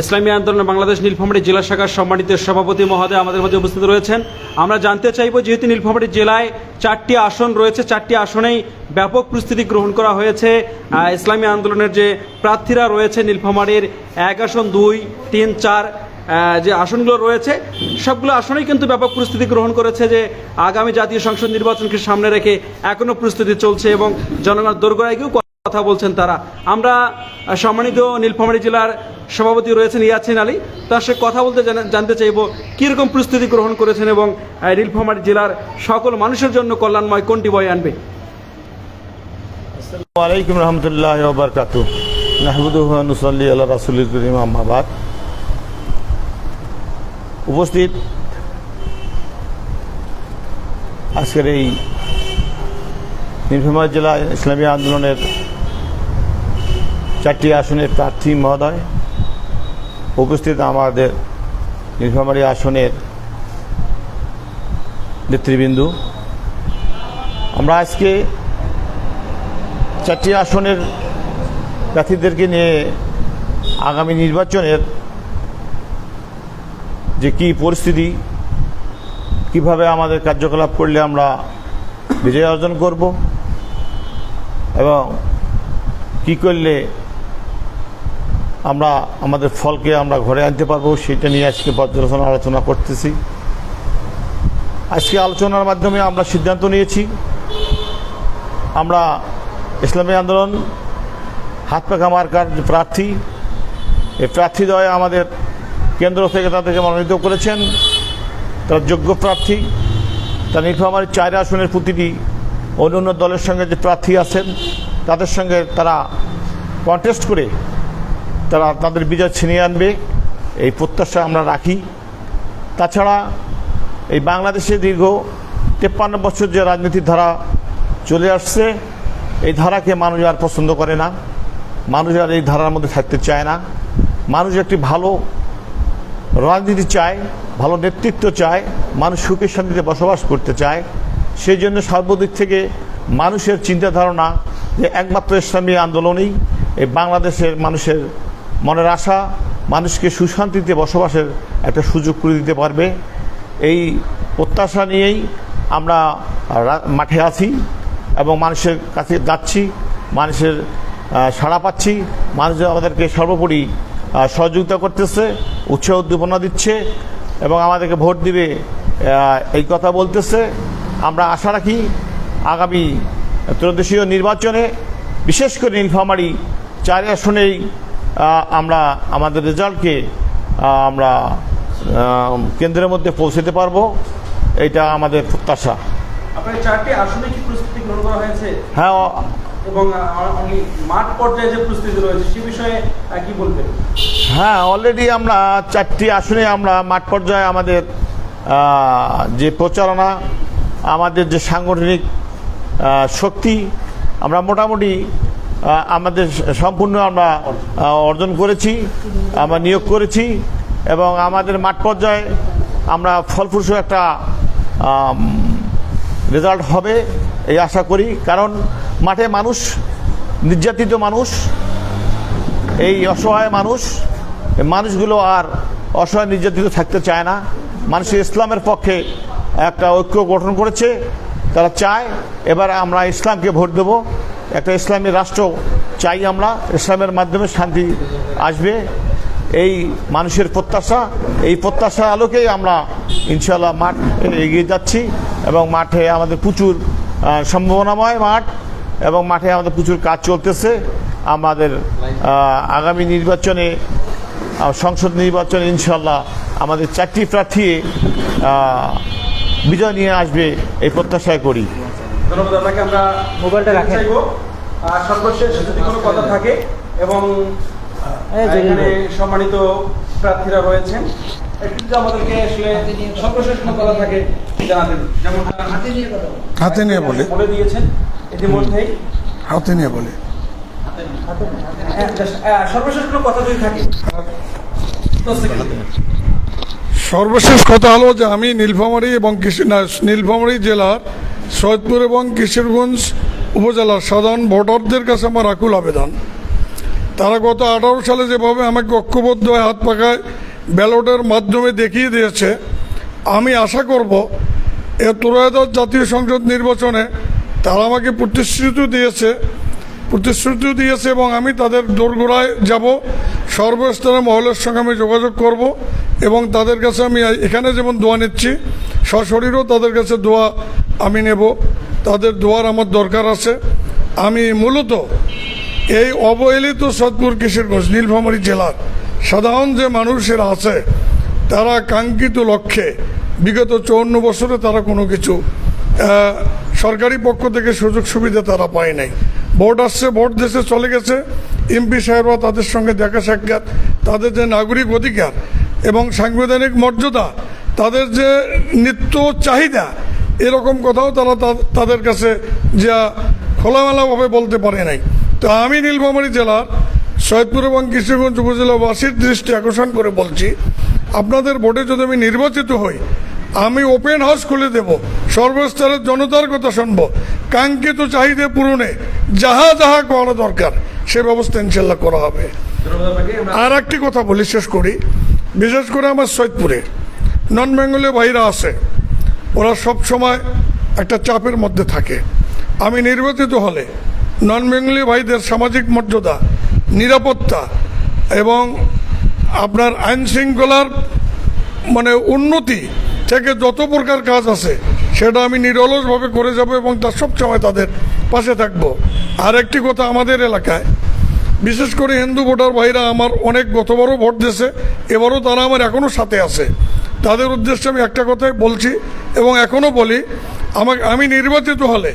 ইসলামী আন্দোলন বাংলাদেশ নীলফামারী জেলা শাখার সম্মানিত সভাপতি মহোদয় আমাদের মধ্যে উপস্থিত রয়েছেন। আমরা জানতে চাইব, যেহেতু নীলফামারী জেলায় 4টি আসন রয়েছে, 4টি আসনেই ব্যাপক প্রস্তুতি গ্রহণ করা হয়েছে। ইসলামী আন্দোলনের যে প্রার্থীরা রয়েছে নীলফামারীর 1 আসন 2, 3, 4 যে আসনগুলো রয়েছে, সবগুলো আসনেই কিন্তু ব্যাপক প্রস্তুতি গ্রহণ করেছে, যে আগামী জাতীয় সংসদ নির্বাচনকে সামনে রেখে এখনও প্রস্তুতি চলছে এবং জনগণ দোরগোড়ায় গিয়েও কথা বলছেন তারা। আমরা সম্মানিত নীলফামারী জেলার সভাপতি রয়েছেন ইয়াছিন আলী, তার সাথে কথা বলতে জানতে চাইব কীরকম প্রস্তুতি গ্রহণ করেছেন এবং নীলফামারী জেলার সকল মানুষের জন্য কল্যাণময় কোনটি বয়ে আনবে। আসসালামু আলাইকুম রহমতুল্লাহি ওয়া বারাকাতুহু। নাহমাদুহু ওয়া নুসাল্লি আলা রাসূলিল কারীম, আম্মা বাদ। উপস্থিত আজকের এই নীলফামারী জেলা ইসলামী আন্দোলনের 4টি আসনের প্রার্থী মহোদয়, উপস্থিত আমাদের নীলফামারী আসনের নেতৃবৃন্দু, আমরা আজকে 4টি আসনের প্রার্থীদেরকে নিয়ে আগামী নির্বাচনের যে কী পরিস্থিতি, কিভাবে আমাদের কার্যকলাপ করলে আমরা বিজয় অর্জন করব এবং কি করলে আমরা আমাদের ফলকে আমরা ঘরে আনতে পারবো, সেটা নিয়ে আজকে পর্যালোচনা আলোচনা করতেছি। আজকে আলোচনার মাধ্যমে আমরা সিদ্ধান্ত নিয়েছি, আমরা ইসলামী আন্দোলন হাত পাখা মার্কার যে প্রার্থী, এই প্রার্থীদ্বয় আমাদের কেন্দ্র থেকে তাদেরকে মনোনীত করেছেন, তারা যোগ্য প্রার্থী। তারা নীলফামারী 4 আসনের প্রতিটি অন্য দলের সঙ্গে যে প্রার্থী আছেন তাদের সঙ্গে তারা কন্টেস্ট করে তারা তাদের বিজয় ছিনিয়ে আনবে, এই প্রত্যাশা আমরা রাখি। তাছাড়া এই বাংলাদেশে দীর্ঘ 53 বছর যে রাজনীতির ধারা চলে আসছে, এই ধারাকে মানুষ আর পছন্দ করে না, মানুষ আর এই ধারার মধ্যে থাকতে চায় না। মানুষ একটি ভালো রাজনীতি চায়, ভালো নেতৃত্ব চায়, মানুষ সুখে শান্তিতে বসবাস করতে চায়। সেই জন্য সর্বদিক থেকে মানুষের চিন্তা ধারণা যে একমাত্র ইসলামী আন্দোলনই এই বাংলাদেশের মানুষের মনের আশা, মানুষকে সুশান্তিতে বসবাসের একটা সুযোগ করে দিতে পারবে। এই প্রত্যাশা নিয়েই আমরা মাঠে আছি এবং মানুষের কাছে যাচ্ছি, মানুষের সাড়া পাচ্ছি। মানুষ আমাদেরকে সর্বোপরি সহযোগিতা করতেছে, উৎসাহ উদ্দীপনা দিচ্ছে এবং আমাদেরকে ভোট দিবে এই কথা বলতেছে। আমরা আশা রাখি আগামী ত্রয়োদশীয় নির্বাচনে, বিশেষ করে নীলফামারী 4 আসনেই আমরা আমাদের রেজাল্টকে আমরা কেন্দ্রের মধ্যে পৌঁছতে পারবো, এইটা আমাদের প্রত্যাশা। আপনার 4টি আসনে কি প্রস্তুতি গ্রহণ করা হয়েছে? হ্যাঁ, এবং মাঠ পর্যায়ে যে প্রস্তুতি রয়েছে সে বিষয়ে কি বলবেন? হ্যাঁ, অলরেডি আমরা 4টি আসনে আমরা মাঠ পর্যায়ে আমাদের যে প্রচারণা, আমাদের যে সাংগঠনিক শক্তি, আমরা মোটামুটি আমাদের সম্পূর্ণ আমরা অর্জন করেছি, আমরা নিয়োগ করেছি এবং আমাদের মাঠ পর্যায়ে আমরা ফলপ্রসূ একটা রেজাল্ট হবে এই আশা করি। কারণ মাঠে মানুষ, নির্যাতিত মানুষ, এই অসহায় মানুষগুলো আর অসহায় নির্যাতিত থাকতে চায় না। মানুষ ইসলামের পক্ষে একটা ঐক্য গঠন করেছে, তারা চায় এবার আমরা ইসলামকে ভোট দেব, একটা ইসলামী রাষ্ট্র চাই আমরা, ইসলামের মাধ্যমে শান্তি আসবে, এই মানুষের প্রত্যাশা। এই প্রত্যাশার আলোকেই আমরা ইনশাআল্লাহ মাঠ এগিয়ে যাচ্ছি এবং মাঠে আমাদের প্রচুর সম্ভাবনাময় মাঠ এবং মাঠে আমাদের প্রচুর কাজ চলতেছে। আমাদের আগামী নির্বাচনে, সংসদ নির্বাচনে ইনশাআল্লাহ আমাদের 4টি প্রার্থী বিজয় নিয়ে আসবে এই প্রত্যাশায় করি। ধন্যবাদ আপনাকে। আমরা মোবাইলটা রাখি আর সর্বশেষ যদি কোনো কথা থাকে এবং এখানে সম্মানিত প্রার্থীরা রয়েছেন, একটু আমাদেরকে আসলে সর্বশেষ কোনো কথা থাকে জানাতেন, যেমন হাতে নিয়ে বলে দিয়েছেন ইতিমধ্যেই, হাতে নিয়ে বলে সর্বশেষ কোনো কথা যদি থাকে। সর্বশেষ কথা হলো যে আমি নীলফামারী এবং নীলফামারী জেলার সৈয়দপুর এবং কিশোরগঞ্জ উপজেলার সাধারণ ভোটারদের কাছে আমার আকুল আবেদন, তারা গত 18 সালে যেভাবে আমাকে ঐক্যবদ্ধ হয়ে হাত পাখায় ব্যালটের মাধ্যমে দেখিয়ে দিয়েছে, আমি আশা করব এ ত্রয়োদশ জাতীয় সংসদ নির্বাচনে তারা আমাকে প্রতিশ্রুতি দিয়েছে এবং আমি তাদের দোরগোড়ায় যাব, সর্বস্তরের মহলের সঙ্গে আমি যোগাযোগ করব এবং তাদের কাছে আমি এখানে যেমন দোয়া নিচ্ছি, সশরীরেও তাদের কাছে দোয়া আমি নেব। তাদের দোয়ার আমার দরকার আছে। আমি মূলত এই অবহেলিত সৈয়দপুর কিশোরগঞ্জ নীলফামারী জেলার সাধারণ যে মানুষেরা আছে, তারা কাঙ্ক্ষিত লক্ষ্যে বিগত 54 বছরে তারা কোনো কিছু সরকারি পক্ষ থেকে সুযোগ সুবিধা তারা পায় নাই। ভোট আসছে, ভোট দেশে চলে গেছে, এমপি সাহেবরা তাদের সঙ্গে দেখা সাক্ষাৎ, তাদের যে নাগরিক অধিকার এবং সাংবিধানিক মর্যাদা, তাদের যে নিত্য চাহিদা, এরকম কথাও তারা তাদের কাছে যা খোলামেলাভাবে বলতে পারে নাই। তো আমি নীলফামারী জেলার সৈয়দপুর এবং কিশোরগঞ্জ উপজেলাবাসীর দৃষ্টি আকর্ষণ করে বলছি, আপনাদের ভোটে যদি আমি নির্বাচিত হই, আমি ওপেন হাউস খুলে দেব, সর্বস্তরের জনতার কথা শুনব, কাঙ্ক্ষিত চাহিদা পূরণে যাহা যাহা করা দরকার সে ব্যবস্থা ইনশাল্লাহ করা হবে। আর একটি কথা বলি, শেষ করি। বিশেষ করে আমার সৈয়দপুরে নন বেঙ্গলি ভাইরা আছে, ওরা সব সময় একটা চাপের মধ্যে থাকে। আমি নির্বাচিত হলে নন বেঙ্গলি ভাইদের সামাজিক মর্যাদা, নিরাপত্তা এবং আপনার আইন শৃঙ্খলার উন্নতি থেকে যত প্রকার কাজ আছে সেটা আমি নিরলসভাবে করে যাব এবং তার সবসময় তাদের পাশে থাকব। আর একটি কথা, আমাদের এলাকায় বিশেষ করে হিন্দু ভোটার ভাইরা আমার অনেক গতবারও ভোট দিয়েছে, এবারও তারা আমার এখনও সাথে আছে। তাদের উদ্দেশ্যে আমি একটা কথাই বলছি এবং এখনও বলি, আমি নির্বাচিত হলে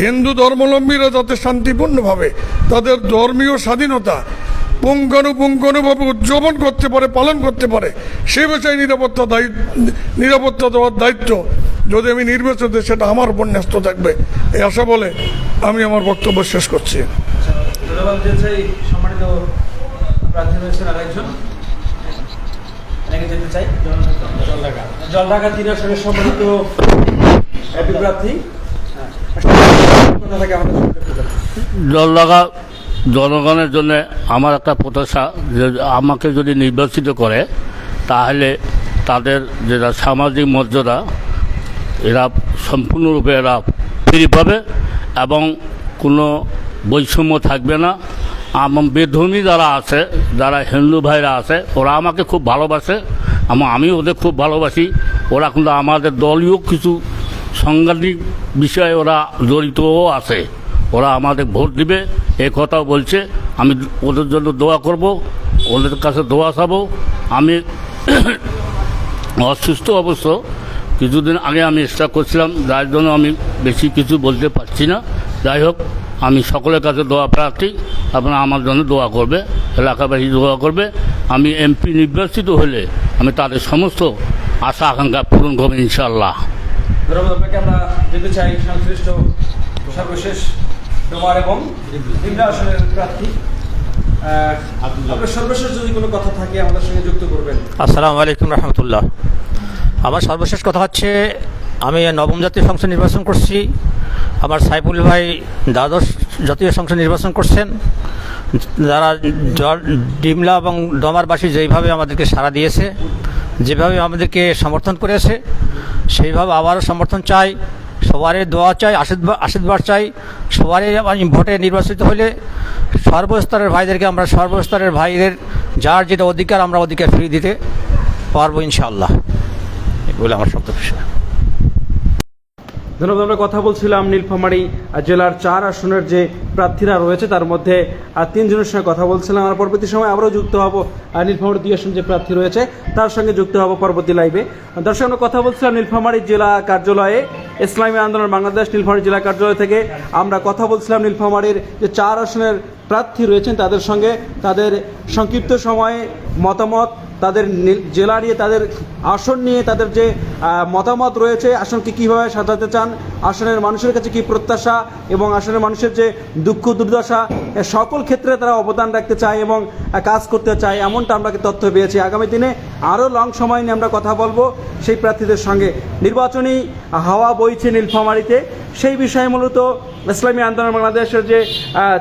হিন্দু ধর্মাবলম্বীরা যাতে শান্তিপূর্ণভাবে তাদের ধর্মীয় স্বাধীনতা পুঙ্খানুপুঙ্খানুভাবে উদযাপন করতে পারে, পালন করতে পারে, সে বিষয়ে নিরাপত্তা দেওয়ার দায়িত্ব যদি আমি নির্বাচিত, সেটা আমার উপর ন্যস্ত থাকবে। এই আশা বলে আমি আমার বক্তব্য শেষ করছি। সম্মানিত প্রার্থী রয়েছেন আরেকজন, যেতে চাই জলঢাকা 3 আসনের সম্মানিত প্রার্থী। জলঢাকা জনগণের জন্য আমার একটা প্রত্যাশা যে আমাকে যদি নির্বাচিত করে, তাহলে তাদের যেটা সামাজিক মর্যাদা এরা সম্পূর্ণরূপে এরা ফিরে পাবে এবং কোনো বৈষম্য থাকবে না। বেধর্মী যারা আছে, যারা হিন্দু ভাইরা আছে, ওরা আমাকে খুব ভালোবাসে এবং আমি ওদের খুব ভালোবাসি। ওরা কিন্তু আমাদের দলীয় কিছু সাংগঠনিক বিষয়ে ওরা জড়িতও আছে, ওরা আমাদের ভোট দিবে এই কথাও বলছে। আমি ওদের জন্য দোয়া করব, ওদের কাছে দোয়া চাবো। আমি অসুস্থ অবশ্য কিছুদিন আগে আমি স্ট্রোক করছিলাম, যার জন্য আমি বেশি কিছু বলতে পারছি না। যাই হোক, আমি সকলের কাছে দোয়া প্রার্থী, আপনারা আমার জন্য দোয়া করবে, এলাকাবাসী দোয়া করবে। আমি এমপি নির্বাচিত হলে আমি তাদের সমস্ত আশা আকাঙ্ক্ষা পূরণ করবো ইনশাআল্লাহ। ধন্যবাদ আপনাকে। আমরা যেতে চাই সংশ্লিষ্ট সর্বশেষ ডোমার এবং ডিমলা আসনের প্রার্থী। আপনার সর্বশেষ যদি কোনো কথা থাকে আমাদের সঙ্গে যুক্ত করবেন। আসসালামু আলাইকুম রহমতুল্লাহ। আমার সর্বশেষ কথা হচ্ছে, আমি নবম জাতীয় সংসদ নির্বাচন করছি, আমার সাইফুল ভাই দ্বাদশ জাতীয় সংসদ নির্বাচন করছেন। যারা ডিমলা এবং ডোমারবাসী যেইভাবে আমাদেরকে সাড়া দিয়েছে, যেভাবে আমাদেরকে সমর্থন করেছে, সেইভাবে আবারও সমর্থন চাই, সবারই দোয়া চাই, আশীর্বাদ চাই। সবারই ভোটে নির্বাচিত হলে সর্বস্তরের ভাইদেরকে, আমরা সর্বস্তরের ভাইদের যার যেটা অধিকার, আমরা অধিকার ফিরিয়ে দিতে পারবো ইনশাআল্লাহ, বলে আমার সবথেকে বিষয়। ধন্যবাদ। আমরা কথা বলছিলাম নীলফামারী জেলার 4 আসনের যে প্রার্থীরা রয়েছে তার মধ্যে 3 জনের সঙ্গে কথা বলছিলাম। আমরা পরবর্তী সময় আবারও যুক্ত হব নীলফামারী 2 আসন যে প্রার্থী রয়েছে তার সঙ্গে যুক্ত হব পরবর্তী লাইভে। দর্শক, আমরা কথা বলছিলাম নীলফামারী জেলা কার্যালয়ে, ইসলামী আন্দোলন বাংলাদেশ নীলফামারী জেলা কার্যালয় থেকে আমরা কথা বলছিলাম নীলফামারীর যে 4 আসনের প্রার্থী রয়েছেন তাদের সঙ্গে, তাদের সংক্ষিপ্ত সময়ে মতামত, তাদের জেলা নিয়ে, তাদের আসন নিয়ে তাদের যে মতামত রয়েছে, আসনকে কীভাবে সাজাতে চান, আসনের মানুষের কাছে কী প্রত্যাশা এবং আসনের মানুষের যে দুঃখ দুর্দশা, সকল ক্ষেত্রে তারা অবদান রাখতে চায় এবং কাজ করতে চায়, এমনটা আমরা তথ্য পেয়েছি। আগামী দিনে আরও লং সময় নিয়ে আমরা কথা বলবো সেই প্রার্থীদের সঙ্গে। নির্বাচনী হাওয়া বইছে নীলফামারীতে, সেই বিষয়ে মূলত ইসলামী আন্দোলন বাংলাদেশের যে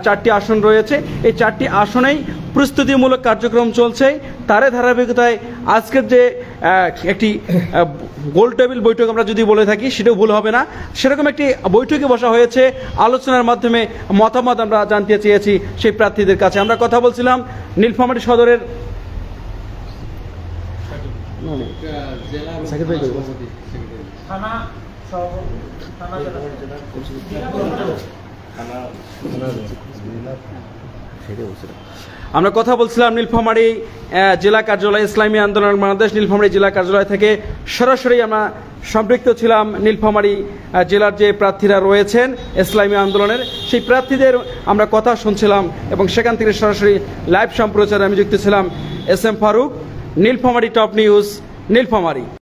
4টি আসন রয়েছে, এই 4টি আসনেই প্রস্তুতিমূলক কার্যক্রম চলছে। তারই ধারাবাহিকতায় আজকের যে একটি গোল টেবিল বৈঠক আমরা যদি বলে থাকি সেটাও ভুল হবে না, সেরকম একটি বৈঠকে বসা হয়েছে। আলোচনার মাধ্যমে মতামত আমরা জানতে চেয়েছি সেই প্রার্থীদের কাছে। আমরা কথা বলছিলাম নীলফামারী সদরের আমরা কথা বলছিলাম নীলফামারী জেলা কার্যালয়, ইসলামী আন্দোলন বাংলাদেশ নীলফামারী জেলা কার্যালয় থেকে সরাসরি আমরা সম্পৃক্ত ছিলাম নিলফামারী জেলার যে প্রার্থীরা রয়েছেন ইসলামী আন্দোলনের, সেই প্রার্থীদের আমরা কথা শুনছিলাম এবং সেখান থেকে সরাসরি লাইভ সম্প্রচারে আমি যুক্ত ছিলাম। S M Faruk, Nilphamari top news, Nilphamari.